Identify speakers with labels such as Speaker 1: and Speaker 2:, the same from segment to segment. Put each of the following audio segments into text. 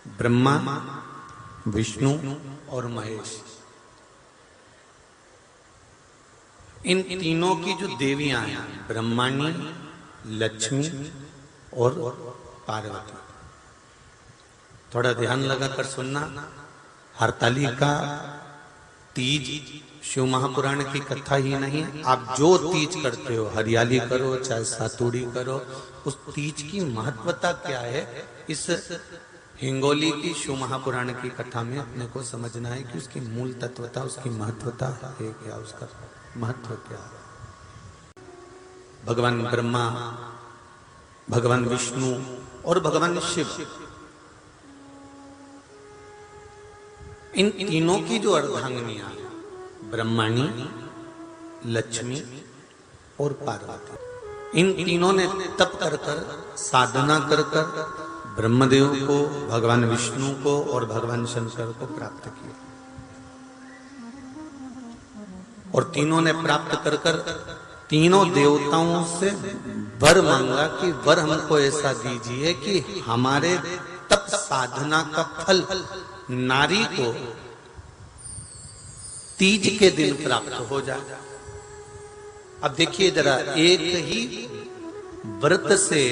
Speaker 1: ब्रह्मा, विष्णु और महेश, इन तीनों की जो देवियां हैं, ब्रह्माणी, लक्ष्मी और पार्वती। थोड़ा ध्यान लगाकर सुनना। हरतालिका तीज शिव महापुराण की कथा ही नहीं, आप जो तीज करते हो, हरियाली करो चाहे सातुड़ी करो, उस तीज की महत्वता क्या है, इस हिंगोली की शिव महापुराण की कथा में अपने को समझना है कि उसकी मूल तत्वता, उसकी महत्वता है क्या, उसका महत्व क्या है। भगवान ब्रह्मा, भगवान विष्णु और भगवान शिव, इन तीनों की जो अर्धांगिनियां हैं, ब्रह्माणी, लक्ष्मी और पार्वती, इन तीनों ने तप कर कर, साधना कर कर ब्रह्मदेव को, भगवान विष्णु को और भगवान शंकर को प्राप्त किया। और तीनों ने प्राप्त कर कर तीनों देवताओं से वर मांगा कि वर हमको ऐसा दीजिए कि हमारे तप साधना का फल नारी को तीज के दिन प्राप्त हो जाए। अब देखिए जरा, एक ही व्रत से,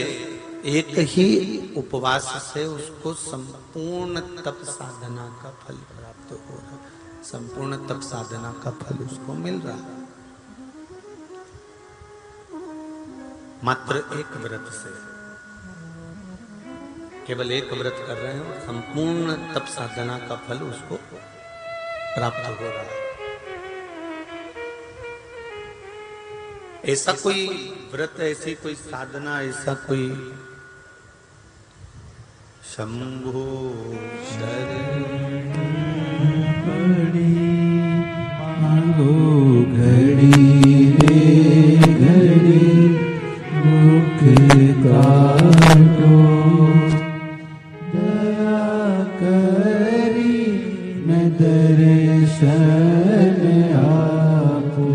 Speaker 1: एक ही उपवास से उसको संपूर्ण तप साधना का फल प्राप्त हो रहा है, संपूर्ण तप साधना का फल उसको मिल रहा है, मात्र एक व्रत से। केवल एक व्रत कर रहे हैं और संपूर्ण तप साधना का फल उसको प्राप्त हो रहा है। ऐसा कोई व्रत, ऐसी कोई साधना, ऐसा कोई शंभो शरण
Speaker 2: मांगो घड़ी रे घड़ी मुख काटो, दया करी मैं दर्शन आपो,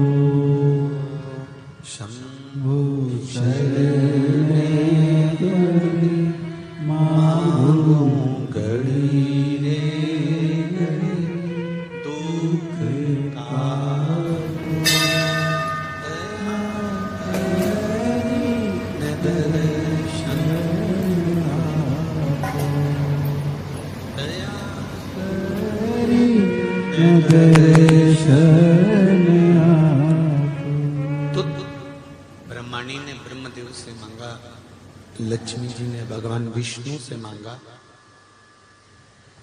Speaker 2: शंभो शरण घड़ी मांगो घड़ी रे घड़ी दुख काटो, दया करी मैं दर्शन आपो, दया करी मैं दर्शन आपो।
Speaker 1: तो ब्रह्माणी ने ब्रह्मदेव से मांगा, लक्ष्मी जी ने भगवान विष्णु से मांगा,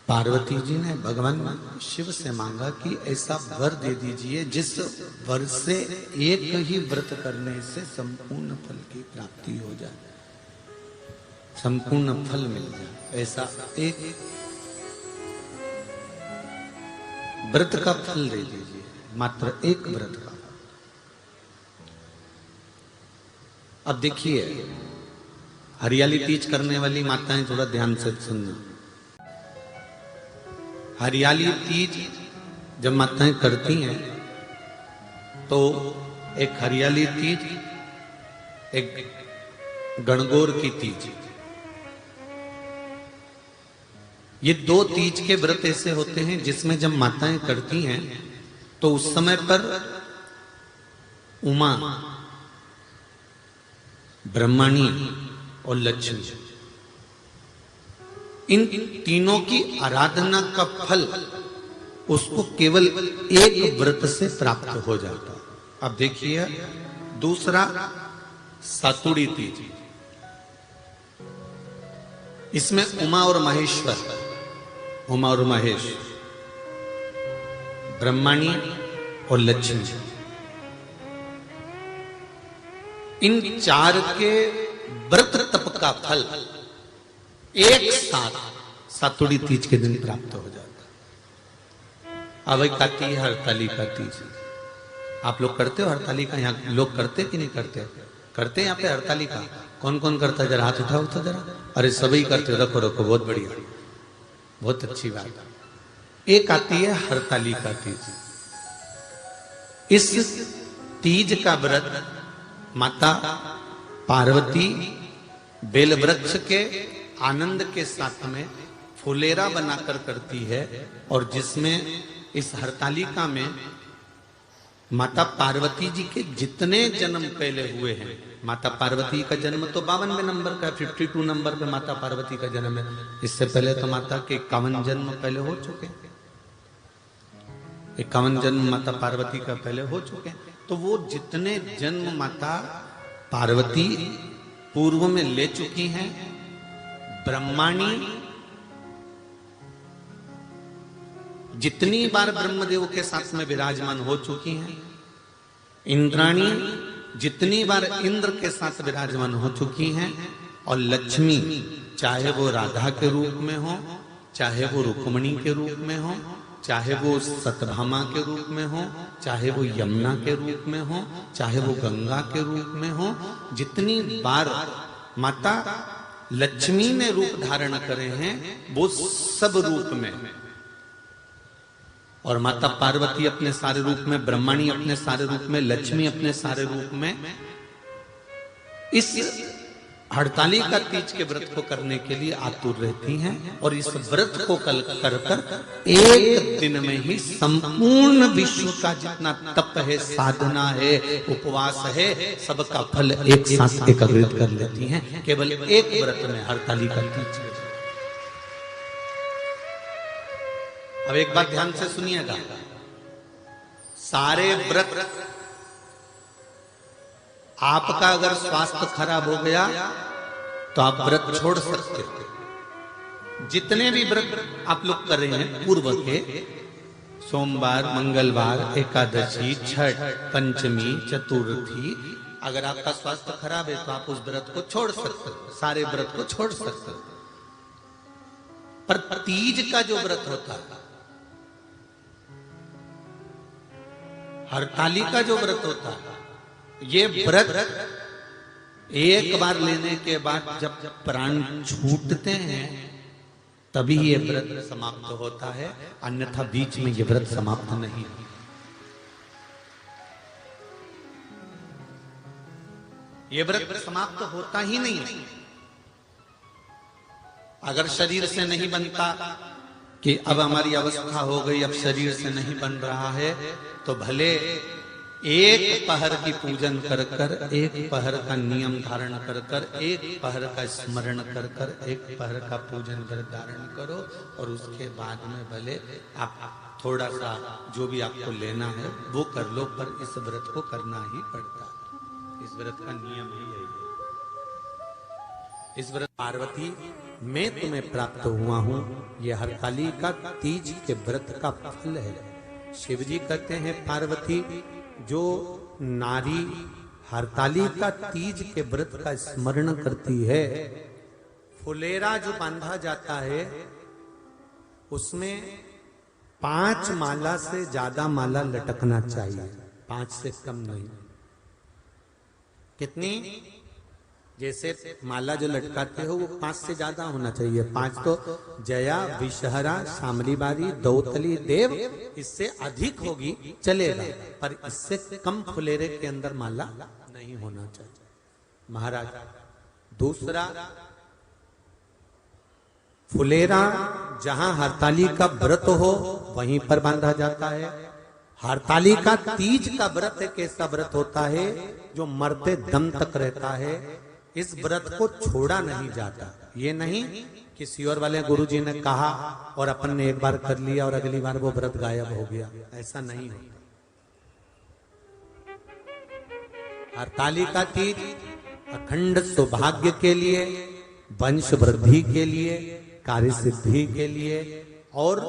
Speaker 1: पार्वती जी ने भगवान शिव से मांगा कि ऐसा वर दे दीजिए जिस वर से एक ही व्रत करने से संपूर्ण फल की प्राप्ति हो जाए, संपूर्ण फल मिल जाए। ऐसा एक व्रत का फल दे दीजिए, मात्र एक व्रत का। अब देखिए, हरियाली तीज करने वाली माताएं थोड़ा ध्यान से सुनना। हरियाली तीज जब माताएं करती हैं तो एक हरियाली तीज, एक गणगौर की तीज, ये दो तीज के व्रत ऐसे होते हैं जिसमें जब माताएं करती हैं तो उस समय पर उमा, ब्रह्माणी और लक्ष्मी, इन तीनों की आराधना का फल उसको केवल एक व्रत से प्राप्त हो जाता। अब देखिए दूसरा सातुड़ी तीज, इसमें उमा और महेश्वर, उमा और महेश, ब्रह्माणी और लक्ष्मी, इन चार के व्रत तप का फल एक साथ सातुड़ी तीज के दिन प्राप्त हो जाता। अब आती है हरतालिका तीज। आप लोग करते हो हरतालिका? यहाँ लोग करते कि नहीं करते? करते हैं यहाँ पे हरतालिका? कौन कौन करता है? जरा हाथ उठाओ तो जरा। अरे सभी करते हो, रखो रखो, बहुत बढ़िया, बहुत अच्छी बात। एक आती है हरतालिका तीज। इस तीज का व्रत माता पार्वती बेल वृक्ष के आनंद के साथ में फुलेरा बनाकर करती है, और जिसमें इस हरतालिका में माता पार्वती जी के जितने जन्म पहले हुए हैं, माता पार्वती का जन्म तो 52वें नंबर का, 52 नंबर पे माता पार्वती का जन्म है। इससे पहले तो माता के 51 जन्म पहले हो चुके हैं, 51 जन्म माता पार्वती का पहले हो चुके हैं। तो वो जितने जन्म माता पार्वती पूर्व में ले चुकी हैं, ब्रह्माणी जितनी बार ब्रह्मदेव के साथ में विराजमान हो चुकी हैं, इंद्राणी जितनी बार इंद्र के साथ विराजमान हो चुकी हैं, और लक्ष्मी चाहे वो राधा के रूप में हो, चाहे वो रुक्मणी के रूप में हो, चाहे वो सतभामा के रूप में हो, चाहे वो यमुना के रूप में हो, चाहे वो गंगा के रूप में हो, जितनी बार माता लक्ष्मी ने रूप धारण करे हैं वो सब रूप में, और माता पार्वती अपने सारे रूप में, ब्रह्मणी अपने सारे रूप में, लक्ष्मी अपने सारे रूप में इस हड़तालिका तीज के व्रत को करने के लिए आतुर रहती हैं। और इस व्रत को कल कर एक दिन में ही संपूर्ण विश्व का जितना तप है, साधना है, उपवास है, सबका फल एक साथ एकत्रित कर लेती हैं केवल एक व्रत में, हड़तालिका तीज। अब एक बात ध्यान से सुनिएगा, सारे व्रत आपका अगर स्वास्थ्य खराब हो गया तो आप व्रत छोड़ सकते हो। जितने भी व्रत आप लोग कर रहे हैं पूर्व के, सोमवार, मंगलवार, एकादशी, छठ, पंचमी, चतुर्थी, अगर आपका स्वास्थ्य खराब है तो आप उस व्रत को छोड़ सकते हो, सारे व्रत को छोड़ सकते हो। पर तीज का जो व्रत होता है, हरतालिका जो व्रत होता है, ये व्रत एक बार लेने के बाद जब प्राण छूटते हैं तभी ये व्रत समाप्त होता है, अन्यथा बीच में ये व्रत समाप्त नहीं। ये व्रत समाप्त होता ही नहीं। अगर शरीर से नहीं बनता कि अब हमारी अवस्था हो गई, अब शरीर से नहीं बन रहा है, तो भले एक पहर की पूजन कर कर, एक पहर का नियम धारण कर कर, एक पहर का स्मरण कर कर, एक पहर का पूजन कर धारण करो, और उसके बाद में भले आप थोड़ा सा जो भी आपको लेना है वो कर लो, पर इस व्रत को करना ही पड़ता है। इस व्रत का नियम ही यही है। इस व्रत पार्वती मैं तुम्हें प्राप्त हुआ हूं, यह हरतालिका तीज के व्रत का फल है। शिव जी कहते हैं पार्वती जो नारी हरतालिका तीज के व्रत का स्मरण करती है, फुलेरा जो बांधा जाता है उसमें 5 माला से ज्यादा माला लटकना चाहिए, 5 से कम नहीं। कितनी? जैसे माला जो लटकाते हो वो 5 से ज्यादा होना चाहिए। 5 तो जया, विषहरा, शामली बारी, दौतली, देव, इससे अधिक होगी चलेगा, पर इससे कम फुलेरे के अंदर माला नहीं होना चाहिए महाराज। दूसरा, फुलेरा जहां हरतालिका व्रत हो वहीं पर बांधा जाता है। हरतालिका तीज का व्रत एक ऐसा व्रत होता है जो मरते दम तक रहता है। इस व्रत को छोड़ा नहीं जाता। ये नहीं किसी और वाले गुरुजी ने कहा और अपन ने एक बार कर लिया और अगली बार वो व्रत गायब हो गया, ऐसा नहीं होता। हरतालिका तीज अखंड सौभाग्य के लिए, वंश वृद्धि के लिए, कार्य सिद्धि के लिए और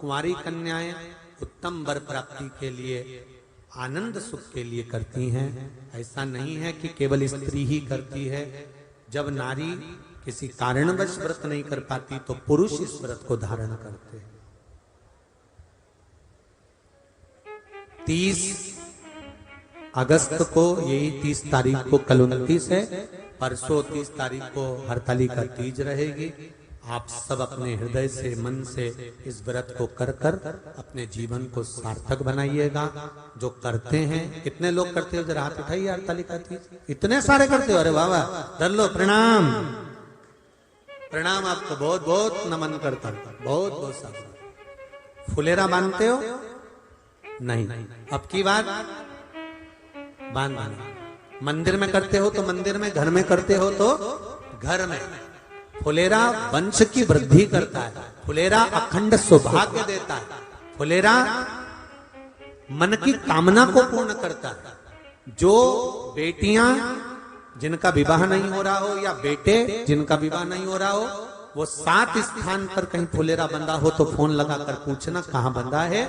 Speaker 1: कुंवारी कन्याएं उत्तम वर प्राप्ति के लिए, आनंद सुख के लिए करती हैं। ऐसा नहीं है कि केवल स्त्री ही करती है। जब नारी किसी कारणवश व्रत नहीं कर पाती तो पुरुष इस व्रत को धारण करते हैं। 30 अगस्त को, यही 30 तारीख को, कल 29 है, परसों 30 तारीख को हरतालिका तीज रहेगी। आप सब अपने हृदय से, मन से इस व्रत को कर कर अपने जीवन को सार्थक बनाइएगा। जो करते हैं, कितने लोग करते हो जरा हाथ उठाइए। हरतालिका तीज इतने सारे करते हो, अरे वाह वाह, कर लो प्रणाम। प्रणाम, आपको बहुत बहुत नमन करता हूं, बहुत बहुत साधुवाद। फुलेरा बांधते हो? नहीं। अब की बात बांधना। मंदिर में करते हो तो मंदिर में, घर में करते हो तो घर में। फुलेरा वंश की वृद्धि करता है, फुलेरा अखंड सौभाग्य देता है, फुलेरा मन की कामना को पूर्ण करता है। जो बेटियां जिनका विवाह नहीं हो रहा हो या बेटे जिनका विवाह नहीं हो रहा हो, वो 7 स्थान पर कहीं फुलेरा बंधा हो तो फोन लगाकर पूछना कहाँ बंधा है,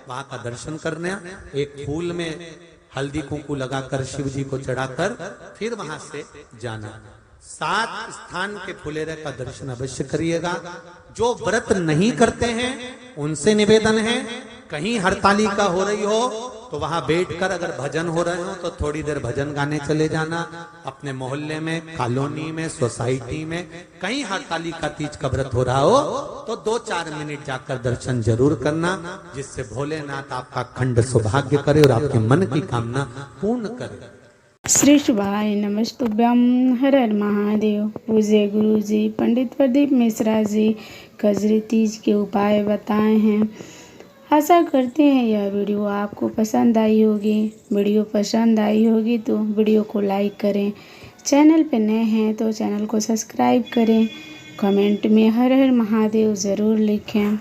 Speaker 1: वहां का दर्शन करने। एक फूल में हल्दी कुंकू लगाकर शिव जी को चढ़ाकर फिर वहां से जाना। 7 स्थान के फुलेरे का दर्शन अवश्य करिएगा। जो व्रत नहीं करते हैं उनसे निवेदन है, कहीं हरतालिका हो रही हो तो वहां बैठकर अगर भजन हो रहे हो तो थोड़ी देर भजन गाने चले जाना। अपने मोहल्ले में, कॉलोनी में, सोसाइटी में कहीं हरतालिका तीज का व्रत हो रहा हो तो 2-4 मिनट जाकर दर्शन जरूर करना, जिससे भोलेनाथ आपका अखंड सौभाग्य करे और आपके मन की कामना पूर्ण करे।
Speaker 3: श्री शुभाय नमस्तुभ्यम। हर हर महादेव। पूज्य गुरु जी पंडित प्रदीप मिश्रा जी खजरी तीज के उपाय बताए हैं। आशा करते हैं यह वीडियो आपको पसंद आई होगी। वीडियो पसंद आई होगी तो वीडियो को लाइक करें, चैनल पर नए हैं तो चैनल को सब्सक्राइब करें, कमेंट में हर हर महादेव ज़रूर लिखें।